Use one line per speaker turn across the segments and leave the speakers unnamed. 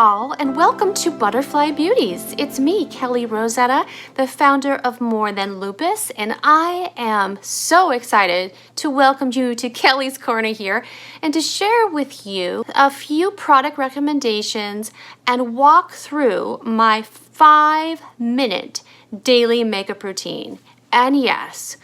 all, and welcome to Butterfly Beauties. It's me, Kelly Rosetta, the founder of More Than Lupus, and I am so excited to welcome you to Kelly's Corner here and to share with you a few product recommendations and walk through my 5-minute daily makeup routine. And yes,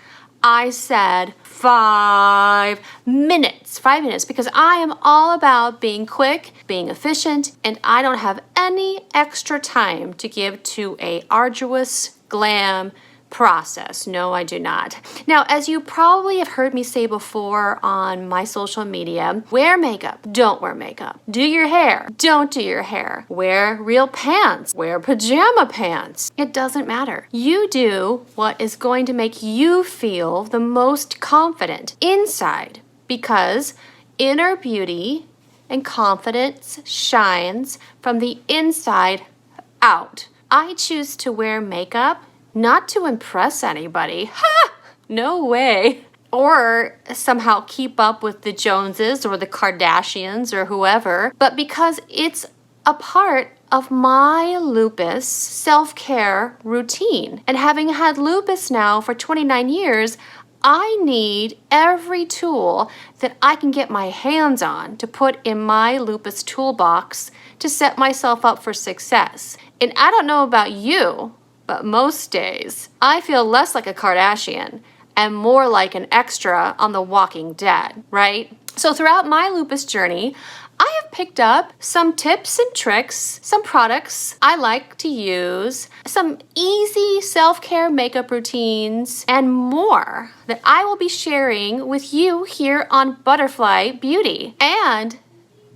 I said 5 minutes, because I am all about being quick, being efficient, and I don't have any extra time to give to a arduous glam process. No, I do not. Now, as you probably have heard me say before on my social media, wear makeup, don't wear makeup. Do your hair, don't do your hair. Wear real pants, wear pajama pants. It doesn't matter. You do what is going to make you feel the most confident inside, because inner beauty and confidence shines from the inside out. I choose to wear makeup not to impress anybody. Ha! No way. Or somehow keep up with the Joneses or the Kardashians or whoever, but because it's a part of my lupus self-care routine. And having had lupus now for 29 years, I need every tool that I can get my hands on to put in my lupus toolbox to set myself up for success. And I don't know about you, but most days, I feel less like a Kardashian and more like an extra on The Walking Dead, right? So throughout my lupus journey, I have picked up some tips and tricks, some products I like to use, some easy self-care makeup routines, and more that I will be sharing with you here on Butterfly Beauty. And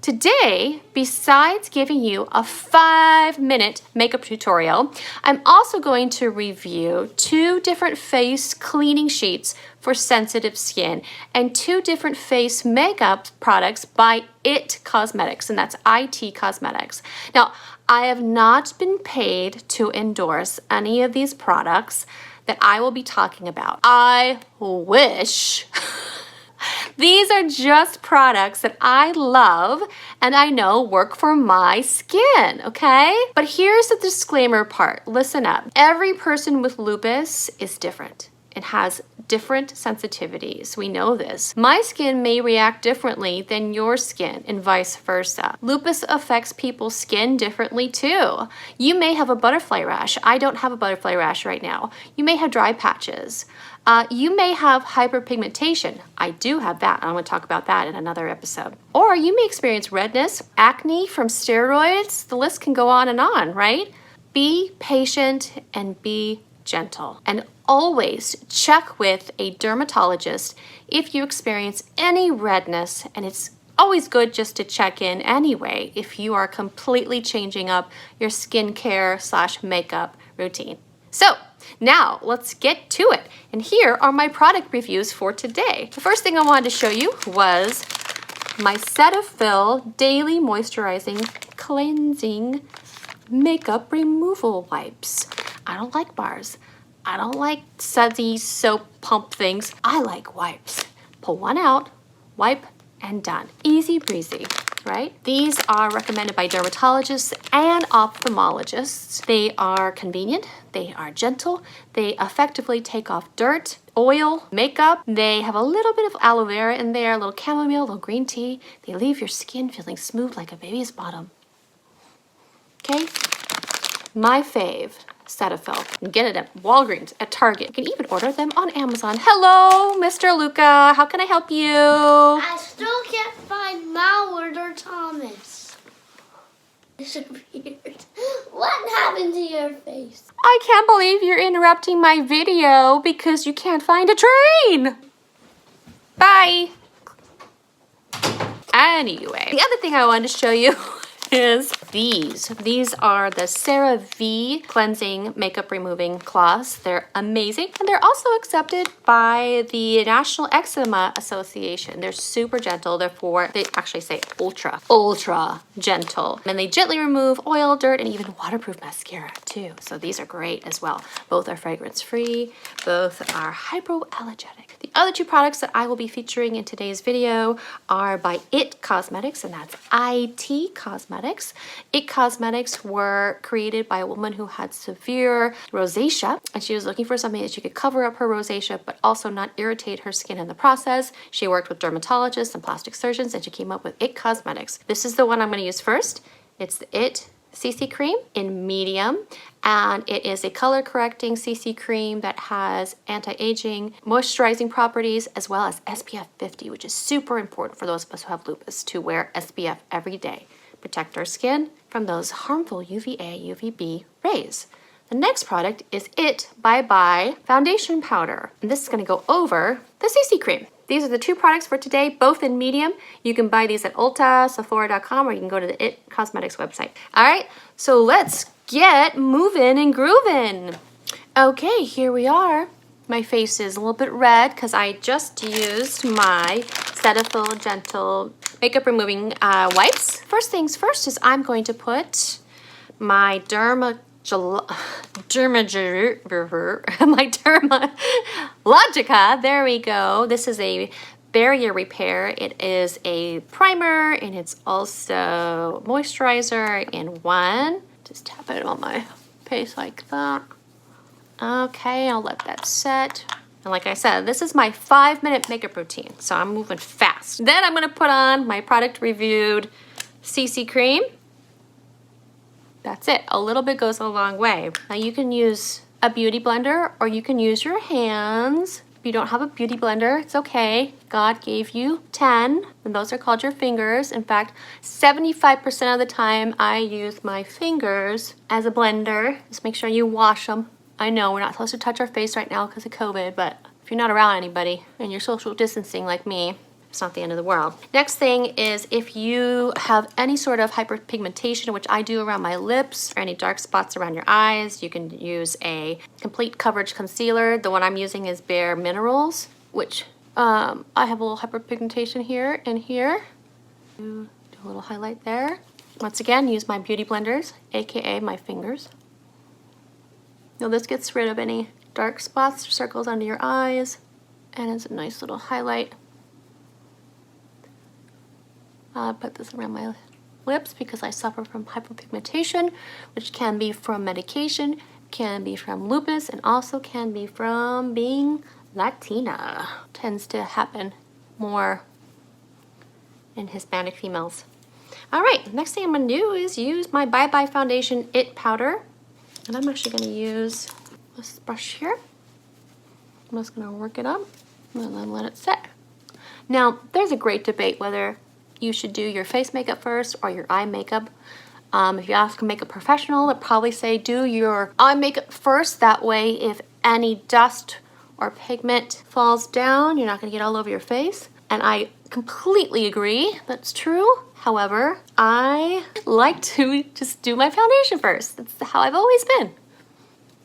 today, besides giving you a 5-minute makeup tutorial, I'm also going to review 2 different face cleaning sheets for sensitive skin and 2 different face makeup products by IT Cosmetics, and that's IT Cosmetics. Now, I have not been paid to endorse any of these products that I will be talking about. I wish. These are just products that I love and I know work for my skin, okay? But here's the disclaimer part. Listen up. Every person with lupus is different. It has different sensitivities. We know this. My skin may react differently than your skin and vice versa. Lupus affects people's skin differently too. You may have a butterfly rash. I don't have a butterfly rash right now. You may have dry patches. You may have hyperpigmentation. I do have that. I'm going to talk about that in another episode. Or you may experience redness, acne from steroids. The list can go on, right? Be patient and be gentle. And always check with a dermatologist if you experience any redness, and it's always good just to check in anyway if you are completely changing up your skincare / makeup routine. So now let's get to it. And here are my product reviews for today. The first thing I wanted to show you was my Cetaphil Daily Moisturizing Cleansing Makeup Removal Wipes. I don't like bars. I don't like sudsy soap pump things. I like wipes. Pull one out, wipe, and done. Easy breezy, right? These are recommended by dermatologists and ophthalmologists. They are convenient, they are gentle, they effectively take off dirt, oil, makeup. They have a little bit of aloe vera in there, a little chamomile, a little green tea. They leave your skin feeling smooth like a baby's bottom. Okay? My fave, Cetaphil. You can get it at Walgreens, at Target. You can even order them on Amazon. Hello, Mr. Luca. How can I help you?
I still can't find Mallard or Thomas. Disappeared. What happened to your face?
I can't believe you're interrupting my video because you can't find a train. Bye. Anyway, the other thing I wanted to show you is these. These are the CeraVe Cleansing Makeup Removing Cloths. They're amazing, and they're also accepted by the National Eczema Association. They're super gentle. They actually say ultra gentle. And they gently remove oil, dirt, and even waterproof mascara too. So these are great as well. Both are fragrance-free. Both are hypoallergenic. The other two products that I will be featuring in today's video are by IT Cosmetics, and that's IT Cosmetics. IT Cosmetics were created by a woman who had severe rosacea, and she was looking for something that she could cover up her rosacea but also not irritate her skin in the process. She worked with dermatologists and plastic surgeons, and she came up with IT Cosmetics. This is the one I'm going to use first. It's the IT CC cream in medium, and it is a color correcting CC cream that has anti-aging, moisturizing properties, as well as SPF 50, which is super important for those of us who have lupus to wear SPF every day. Protect our skin from those harmful UVA, UVB rays. The next product is IT Bye Bye Foundation Powder, and this is going to go over the CC cream. These are the two products for today, both in medium. You can buy these at Ulta, Sephora.com, or you can go to the IT Cosmetics website. All right, so let's get moving and grooving. Okay, here we are. My face is a little bit red because I just used my Cetaphil Gentle makeup removing wipes. First things first is I'm going to put my Dermalogica, there we go. This is a barrier repair. It is a primer and it's also moisturizer in one. Just tap it on my face like that. Okay, I'll let that set. And like I said, this is my 5-minute makeup routine, so I'm moving fast. Then I'm gonna put on my product reviewed CC cream. That's it. A little bit goes a long way. Now you can use a beauty blender or you can use your hands. If you don't have a beauty blender, it's okay. God gave you 10, and those are called your fingers. In fact, 75% of the time I use my fingers as a blender. Just make sure you wash them. I know we're not supposed to touch our face right now because of COVID, but if you're not around anybody and you're social distancing like me, it's not the end of the world. Next thing is if you have any sort of hyperpigmentation, which I do around my lips, or any dark spots around your eyes, you can use a complete coverage concealer. The one I'm using is Bare Minerals, which I have a little hyperpigmentation here and here. Do a little highlight there. Once again, use my beauty blenders, aka my fingers. Now this gets rid of any dark spots or circles under your eyes, and it's a nice little highlight. I put this around my lips because I suffer from hyperpigmentation, which can be from medication, can be from lupus, and also can be from being Latina. Tends to happen more in Hispanic females. All right, next thing I'm gonna do is use my Bye Bye Foundation IT powder. And I'm actually gonna use this brush here. I'm just gonna work it up and then let it set. Now, there's a great debate whether you should do your face makeup first or your eye makeup. If you ask a makeup professional, they'll probably say do your eye makeup first. That way, if any dust or pigment falls down, you're not gonna get all over your face. And I completely agree, that's true. However, I like to just do my foundation first. That's how I've always been.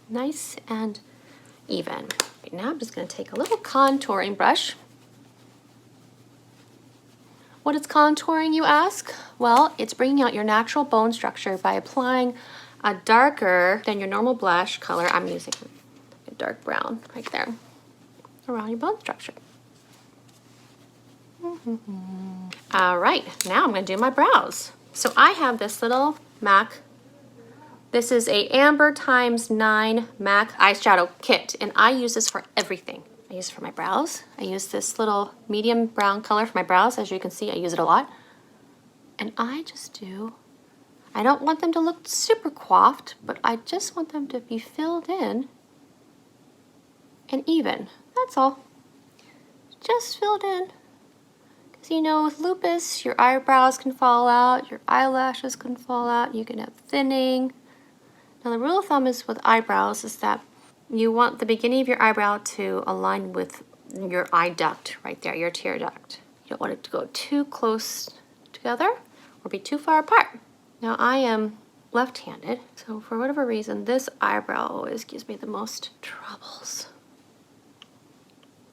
Nice and even. Right now, I'm just gonna take a little contouring brush. What is contouring, you ask? Well, it's bringing out your natural bone structure by applying a darker than your normal blush color. I'm using a dark brown right there around your bone structure. All right, now I'm gonna do my brows. So I have this little MAC. This is a Amber ×9 MAC eyeshadow kit, and I use this for everything. I use it for my brows. I use this little medium brown color for my brows. As you can see, I use it a lot. And I don't want them to look super coiffed, but I just want them to be filled in and even. That's all. Just filled in. Because you know, with lupus, your eyebrows can fall out, your eyelashes can fall out, you can have thinning. Now the rule of thumb is with eyebrows is that you want the beginning of your eyebrow to align with your eye duct right there, your tear duct. You don't want it to go too close together or be too far apart. Now I am left-handed, so for whatever reason, this eyebrow always gives me the most troubles.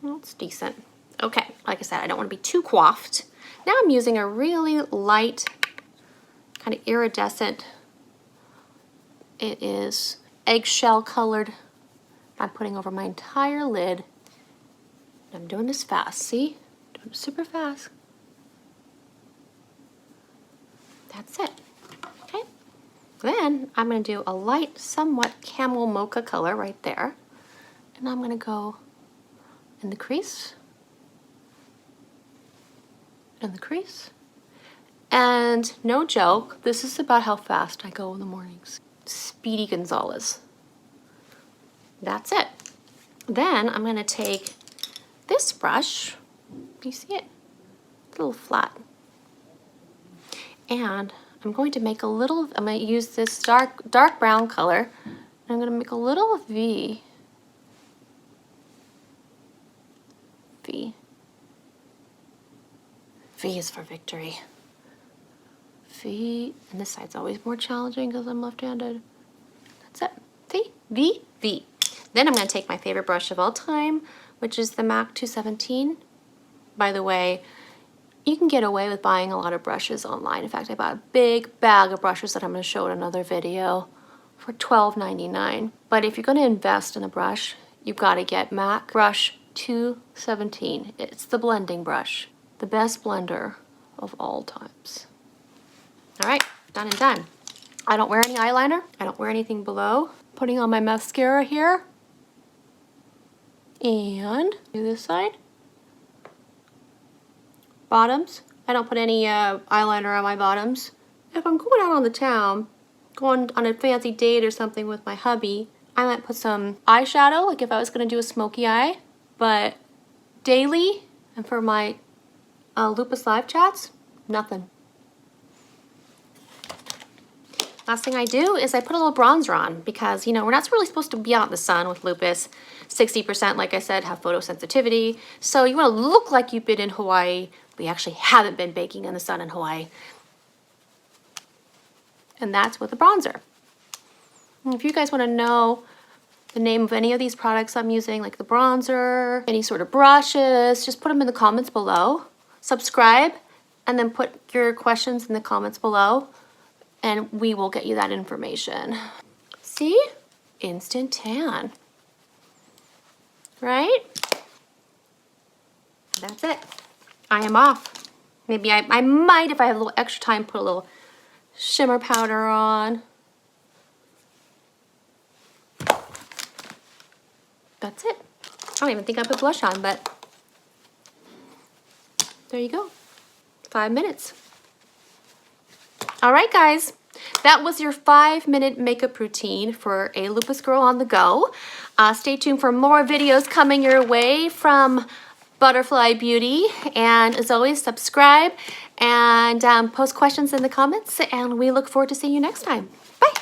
Well, it's decent. Okay, like I said, I don't want to be too coiffed. Now I'm using a really light, kind of iridescent, it is eggshell colored. I'm putting over my entire lid. I'm doing this fast, see? Doing it super fast. That's it. Okay. Then I'm going to do a light, somewhat camel mocha color right there. And I'm going to go in the crease. In the crease. And no joke, this is about how fast I go in the mornings. Speedy Gonzalez. That's it. Then I'm going to take this brush. You see it? It's a little flat. And I'm going to make a little, I'm going to use this dark brown color. And I'm going to make a little V. V. V is for victory. V, and this side's always more challenging because I'm left-handed. That's it. See? V, V. Then I'm going to take my favorite brush of all time, which is the MAC 217. By the way, you can get away with buying a lot of brushes online. In fact, I bought a big bag of brushes that I'm going to show in another video for $12.99. But if you're going to invest in a brush, you've got to get MAC brush 217. It's the blending brush, the best blender of all times. All right, done and done. I don't wear any eyeliner. I don't wear anything below. Putting on my mascara here. And do this side. Bottoms. I don't put any eyeliner on my bottoms. If I'm going out on the town, going on a fancy date or something with my hubby, I might put some eyeshadow, like if I was going to do a smoky eye. But daily, and for my Lupus live chats, nothing. Last thing I do is I put a little bronzer on because, you know, we're not really supposed to be out in the sun with lupus. 60%, like I said, have photosensitivity. So you want to look like you've been in Hawaii, but you actually haven't been baking in the sun in Hawaii. And that's with a bronzer. And if you guys want to know the name of any of these products I'm using, like the bronzer, any sort of brushes, just put them in the comments below. Subscribe, and then put your questions in the comments below. And we will get you that information. See? Instant tan. Right? That's it. I am off. Maybe I might, if I have a little extra time, put a little shimmer powder on. That's it. I don't even think I put blush on, but there you go. 5 minutes. All right, guys, that was your 5-minute makeup routine for a Lupus girl on the go. Stay tuned for more videos coming your way from Butterfly Beauty. And as always, subscribe and post questions in the comments. And we look forward to seeing you next time. Bye.